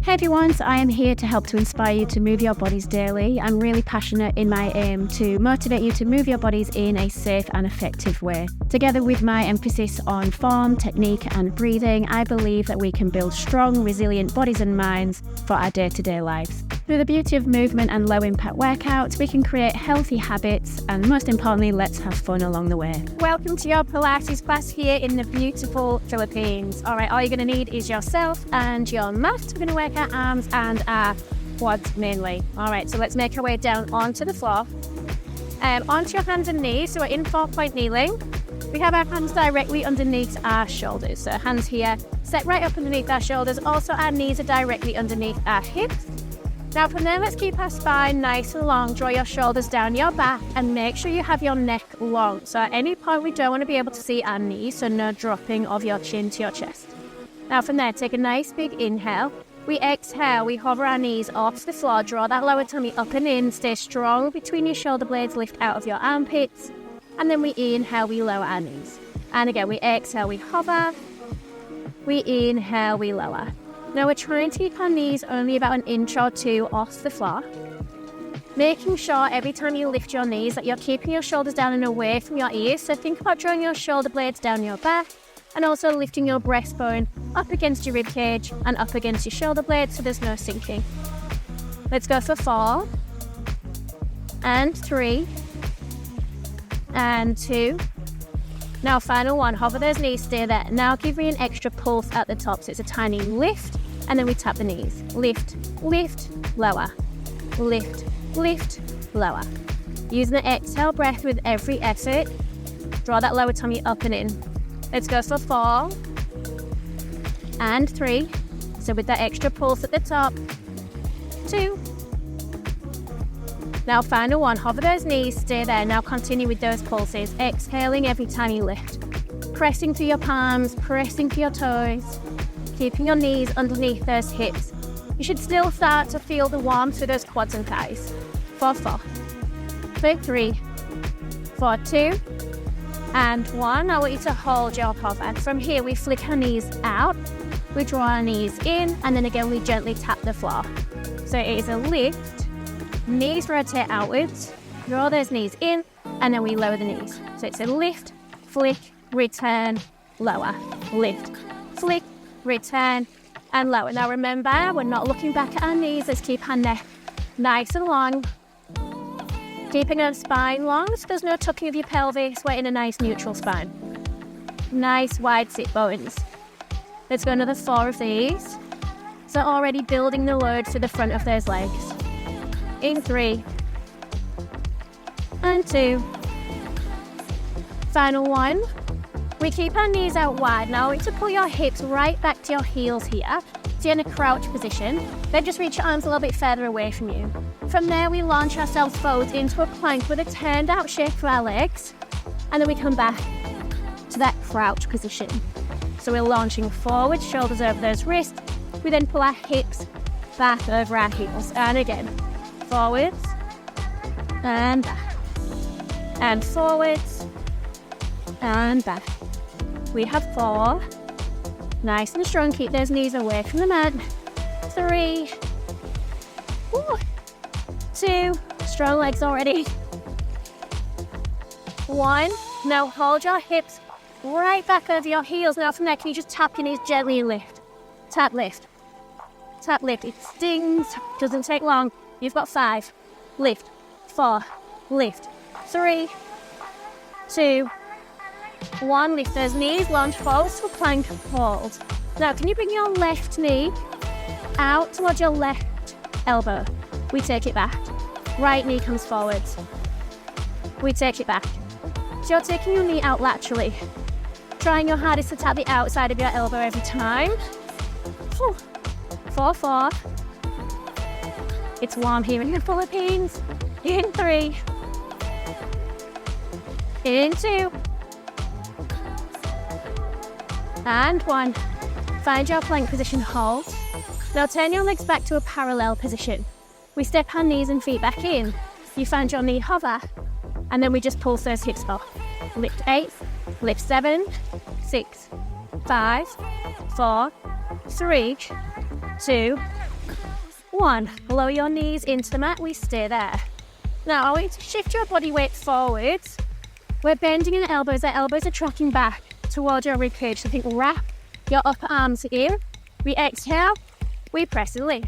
Hey everyone, so I am here to help to inspire you to move your bodies daily. I'm really passionate in my aim to motivate you to move your bodies in a safe and effective way. Together with my emphasis on form, technique and breathing, I believe that we can build strong, resilient bodies and minds for our day-to-day lives. Through the beauty of movement and low-impact workouts, we can create healthy habits and most importantly, let's have fun along the way. Welcome to your Pilates class here in the beautiful Philippines. All right, all you're going to need is yourself and your mat. We're going to work our arms and our quads mainly. All right, so let's make our way down onto the floor. Onto your hands and knees, so we're in 4-point kneeling. We have our hands directly underneath our shoulders. So hands here, set right up underneath our shoulders. Also, our knees are directly underneath our hips. Now from there, let's keep our spine nice and long. Draw your shoulders down your back and make sure you have your neck long. So at any point, we don't want to be able to see our knees, so no dropping of your chin to your chest. Now from there, take a nice big inhale. We exhale, we hover our knees off the floor, draw that lower tummy up and in, stay strong between your shoulder blades, lift out of your armpits. And then we inhale, we lower our knees. And again, we exhale, we hover. We inhale, we lower. Now we're trying to keep our knees only about an inch or two off the floor. Making sure every time you lift your knees that you're keeping your shoulders down and away from your ears. So think about drawing your shoulder blades down your back and also lifting your breastbone up against your rib cage and up against your shoulder blades so there's no sinking. Let's go for 4 and 3 and 2. Now final one, hover those knees, stay there. Now give me an extra pulse at the top. So it's a tiny lift and then we tap the knees. Lift, lift, lower. Lift, lift, lower. Using the exhale breath with every effort. Draw that lower tummy up and in. Let's go for 4 and 3. So with that extra pulse at the top. 2. Now final one, hover those knees, stay there. Now continue with those pulses, exhaling every time you lift. Pressing through your palms, pressing through your toes, keeping your knees underneath those hips. You should still start to feel the warmth through those quads and thighs. For 4, for 3, for 2, and 1. I want you to hold your hover. From here, we flick our knees out, we draw our knees in, and then again, we gently tap the floor. So it is a lift. Knees rotate outwards, draw those knees in, and then we lower the knees. So it's a lift, flick, return, lower, lift, flick, return, and lower. Now remember, we're not looking back at our knees. Let's keep our neck nice and long. Keeping our spine long, so there's no tucking of your pelvis. We're in a nice neutral spine. Nice wide sit bones. Let's go another 4 of these. So already building the load to the front of those legs. In 3 and 2. Final 1. We keep our knees out wide. Now I want you to pull your hips right back to your heels here. So you're in a crouch position. Then just reach your arms a little bit further away from you. From there we launch ourselves forward into a plank with a turned out shape for our legs. And then we come back to that crouch position. So we're launching forward, shoulders over those wrists. We then pull our hips back over our heels. And again. Forwards and back and forwards and back. We have 4. Nice and strong. Keep those knees away from the mat. 3, 2. Strong legs already. 1. Now hold your hips right back over your heels. Now from there, can you just tap your knees gently and lift? Tap, lift. Tap, lift. It stings. Doesn't take long. You've got 5, lift, 4, lift, 3, 2, 1, lift those knees, launch forward to a plank, hold. Now, can you bring your left knee out towards your left elbow? We take it back. Right knee comes forward. We take it back. So you're taking your knee out laterally. Trying your hardest to tap the outside of your elbow every time. 4, 4. It's warm here in the Philippines. In 3. In 2. And 1. Find your plank position, hold. Now turn your legs back to a parallel position. We step our knees and feet back in. You find your knee hover, and then we just pulse those hips off. Lift 8, lift 7, 6, 5, 4, 3, 2, 1. Lower your knees into the mat. We stay there. Now, I want you to shift your body weight forwards. We're bending in the elbows. The elbows are tracking back towards your rib cage. So think wrap your upper arms in. We exhale. We press and lift.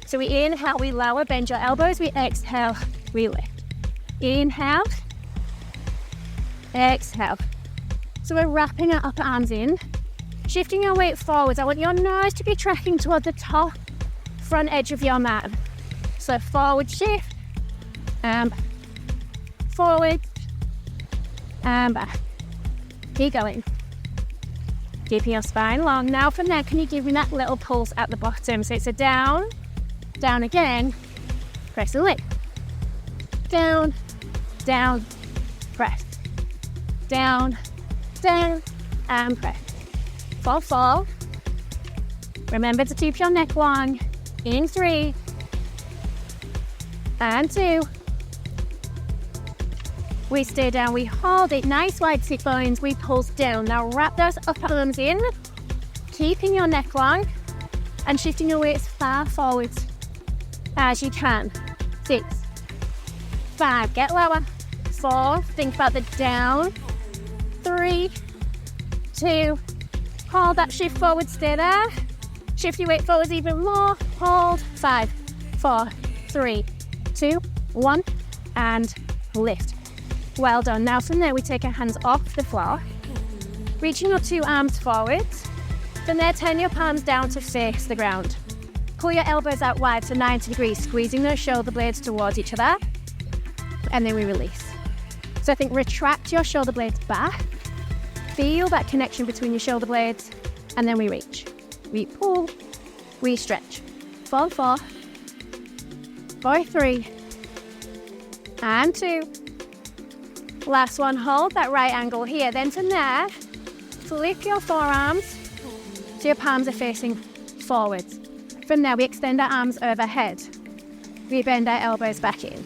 So we inhale, we lower, bend your elbows. We exhale, we lift. Inhale. Exhale. So we're wrapping our upper arms in. Shifting your weight forwards. I want your nose to be tracking toward the top front edge of your mat. So forward shift and back. Forward and back. Keep going. Keeping your spine long. Now from there, can you give me that little pulse at the bottom? So it's a down, down again, press and lift. Down, down, press. Down, down, and press. Fall. Remember to keep your neck long. In 3, and 2. We stay down, we hold it, nice wide sit bones, we pulse down. Now wrap those upper arms in, keeping your neck long, and shifting your weight as far forwards as you can. 6, 5, get lower. 4, think about the down. 3, 2, hold that shift forward, stay there. Shift your weight forwards even more, hold. 5, 4, 3, 2, 1, and lift. Well done. Now from there, we take our hands off the floor, reaching your 2 arms forwards. From there, turn your palms down to face the ground. Pull your elbows out wide to 90 degrees, squeezing those shoulder blades towards each other. And then we release. So I think retract your shoulder blades back. Feel that connection between your shoulder blades. And then we reach. We pull. We stretch. 4, 4. 4, 3. And 2. Last one, hold that right angle here. Then from there, flip your forearms so your palms are facing forwards. From there, we extend our arms overhead. We bend our elbows back in.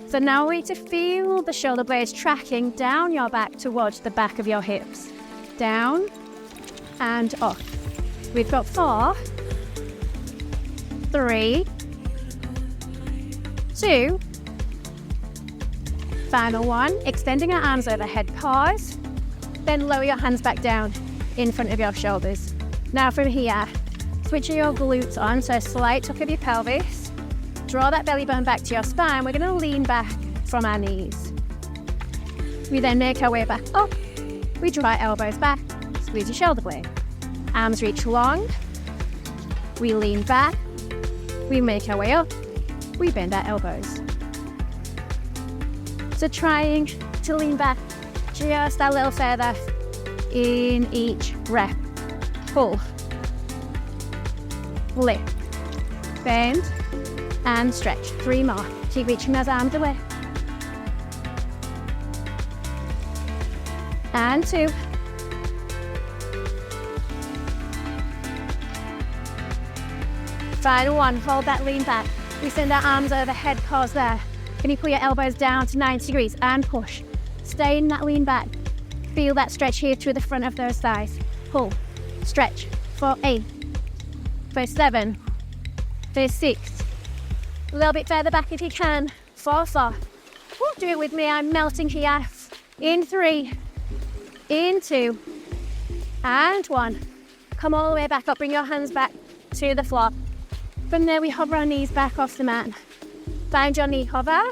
So now we need to feel the shoulder blades tracking down your back towards the back of your hips. Down and up. We've got 4, 3, 2, final 1, extending our arms overhead, pause, then lower your hands back down in front of your shoulders. Now from here, switch your glutes on, so a slight tuck of your pelvis, draw that belly button back to your spine. We're going to lean back from our knees. We then make our way back up, we draw our elbows back, squeeze your shoulder blade. Arms reach long, we lean back, we make our way up, we bend our elbows. So trying to lean back just a little further in each rep. Pull, lift, bend, and stretch. 3 more. Keep reaching those arms away. And 2. Final 1, hold that lean back. We send our arms overhead, pause there. Can you pull your elbows down to 90 degrees and push? Stay in that lean back. Feel that stretch here through the front of those thighs. Pull, stretch, for 8, for 7, for 6. A little bit further back if you can. 4, 4. Do it with me, I'm melting here. In 3, in 2, and 1. Come all the way back up, bring your hands back to the floor. From there, we hover our knees back off the mat. Find your knee hover,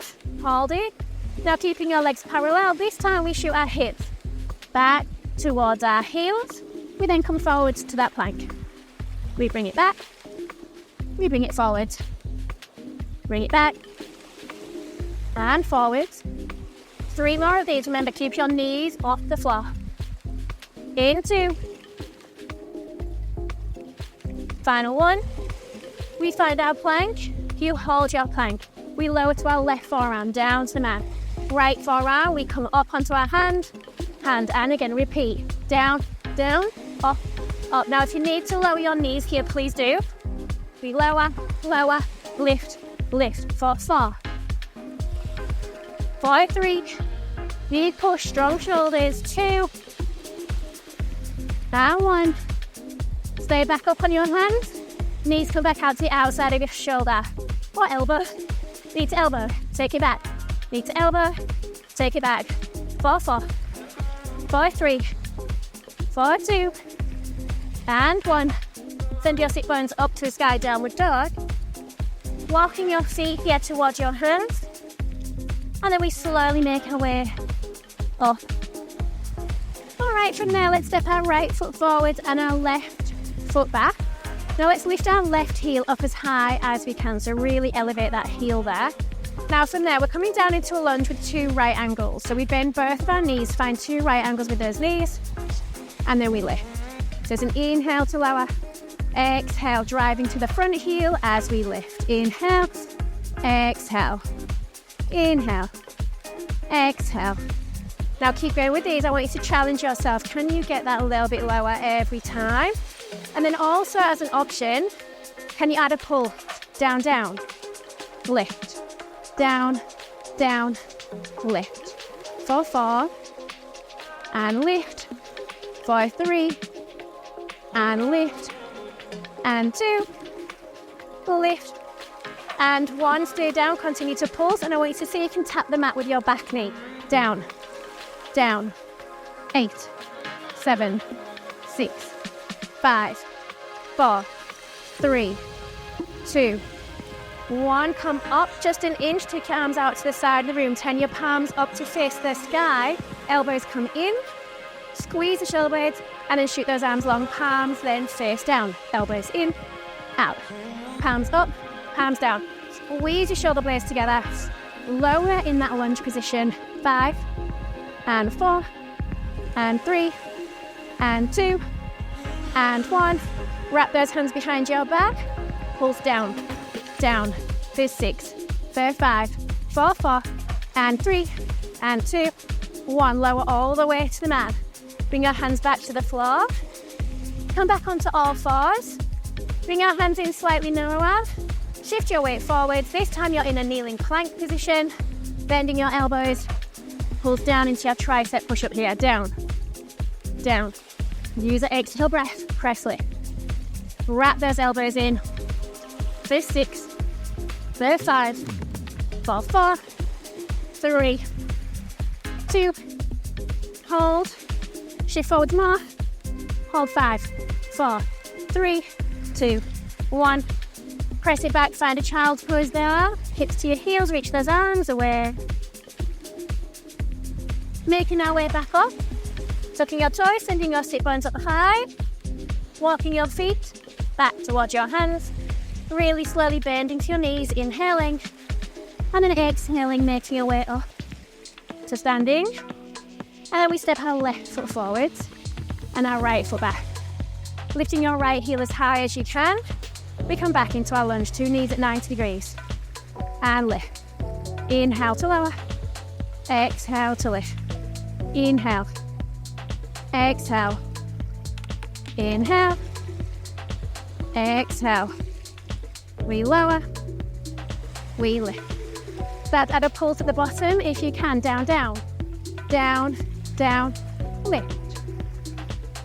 hold it. Now keeping your legs parallel, this time we shoot our hips back towards our heels. We then come forwards to that plank. We bring it back, we bring it forward. Bring it back, and forwards. 3 more of these, remember keep your knees off the floor. In 2. Final 1. We find our plank, you hold your plank. We lower to our left forearm, down to the mat. Right forearm, we come up onto our hand, and again, repeat. Down, down, up, up. Now, if you need to lower your knees here, please do. We lower, lower, lift, lift. 4, 4. 4, 3. Big push, strong shoulders. 2. And 1. Stay back up on your hands. Knees come back out to the outside of your shoulder or elbow. Knee to elbow, take it back. Knee to elbow, take it back. 4, 4, 4, 3, 4, 2, and 1. Send your sit bones up to the sky, downward dog. Walking your feet here towards your hands. And then we slowly make our way up. Alright, from there, let's step our right foot forward and our left foot back. Now let's lift our left heel up as high as we can, so really elevate that heel there. Now from there, we're coming down into a lunge with 2 right angles. So we bend both of our knees, find 2 right angles with those knees, and then we lift. So it's an inhale to lower, exhale, driving to the front heel as we lift. Inhale, exhale, inhale, exhale. Now keep going with these. I want you to challenge yourself. Can you get that a little bit lower every time? And then also as an option, can you add a pull? Down, down, lift, down, down, lift. 4, 4, and lift. 4, 3, and lift. And 2, lift. And 1, stay down, continue to pulse. And I want you to see if you can tap the mat with your back knee. Down, down, 8, 7, 6, 5, 4, 3, 2, 1. Come up just an inch, take your arms out to the side of the room. Turn your palms up to face the sky. Elbows come in, squeeze the shoulder blades, and then shoot those arms long. Palms then face down. Elbows in, out. Palms up, palms down. Squeeze your shoulder blades together. Lower in that lunge position. 5, and 4, and 3, and 2, and 1. Wrap those hands behind your back. Pulse down, down. For 6, for 5, 4, 4, and 3, and 2, 1. Lower all the way to the mat. Bring your hands back to the floor. Come back onto all fours. Bring our hands in slightly narrower. Shift your weight forwards. This time you're in a kneeling plank position. Bending your elbows. Pulls down into your tricep push-up here. Down, down. Use an exhale breath. Press lift. Wrap those elbows in. For 6, for 5, for 4, 3, 2, hold. Shift forward more. Hold 5, 4, 3, 2, 1. Press it back, find a child's pose there. Hips to your heels, reach those arms away. Making our way back up. Tucking your toes, sending your sit bones up high. Walking your feet back towards your hands. Really slowly bending to your knees, inhaling. And then exhaling, making your way up to standing. And then we step our left foot forwards and our right foot back. Lifting your right heel as high as you can. We come back into our lunge, 2 knees at 90 degrees. And lift. Inhale to lower. Exhale to lift. Inhale. Exhale. Inhale. Exhale. We lower. We lift. Start at a pull to the bottom if you can. Down, down. Down, down, lift.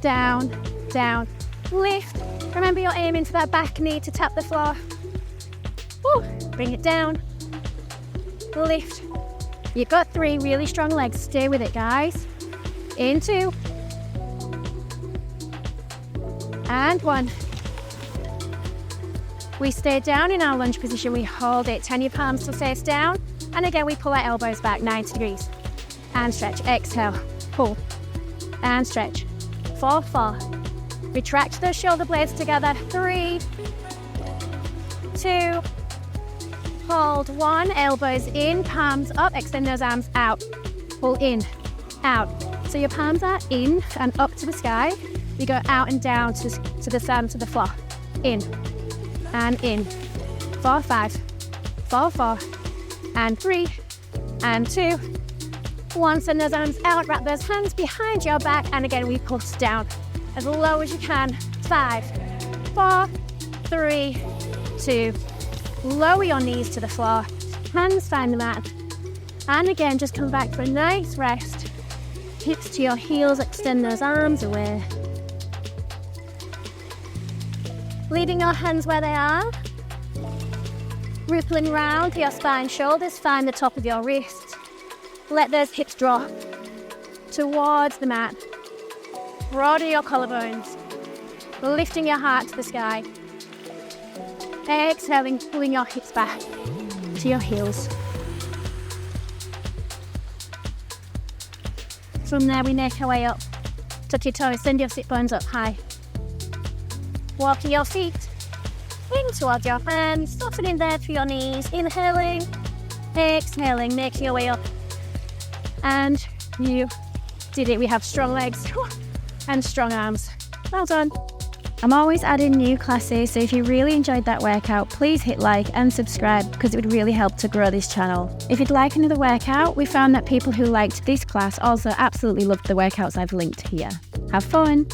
Down, down, lift. Remember you're aiming for that back knee to tap the floor. Woo. Bring it down. Lift. You've got 3 really strong legs. Stay with it, guys. In 2. And 1. We stay down in our lunge position. We hold it. Turn your palms to face down. And again, we pull our elbows back 90 degrees. And stretch. Exhale. Pull. And stretch. 4, 4. Retract those shoulder blades together. 3, 2, hold. 1. Elbows in, palms up. Extend those arms out. Pull in, out. So your palms are in and up to the sky. You go out and down to the sand, to the floor. In and in. 4, 5, 4, 4, and 3, and 2. 1. Send those arms out. Wrap those hands behind your back. And again, we pulse down as low as you can. 5, 4, 3, 2. Lower your knees to the floor. Hands find the mat. And again, just come back for a nice rest. Hips to your heels. Extend those arms away. Leaving your hands where they are. Rippling round your spine, shoulders, find the top of your wrist. Let those hips drop towards the mat. Broaden your collarbones. Lifting your heart to the sky. Exhaling, pulling your hips back to your heels. From there, we make our way up. Tuck your toes, send your sit bones up high. Walking your feet in towards your hands, softening there through your knees. Inhaling, exhaling, make your way up. And you did it. We have strong legs and strong arms. Well done. I'm always adding new classes, so if you really enjoyed that workout, please hit like and subscribe because it would really help to grow this channel. If you'd like another workout, we found that people who liked this class also absolutely loved the workouts I've linked here. Have fun!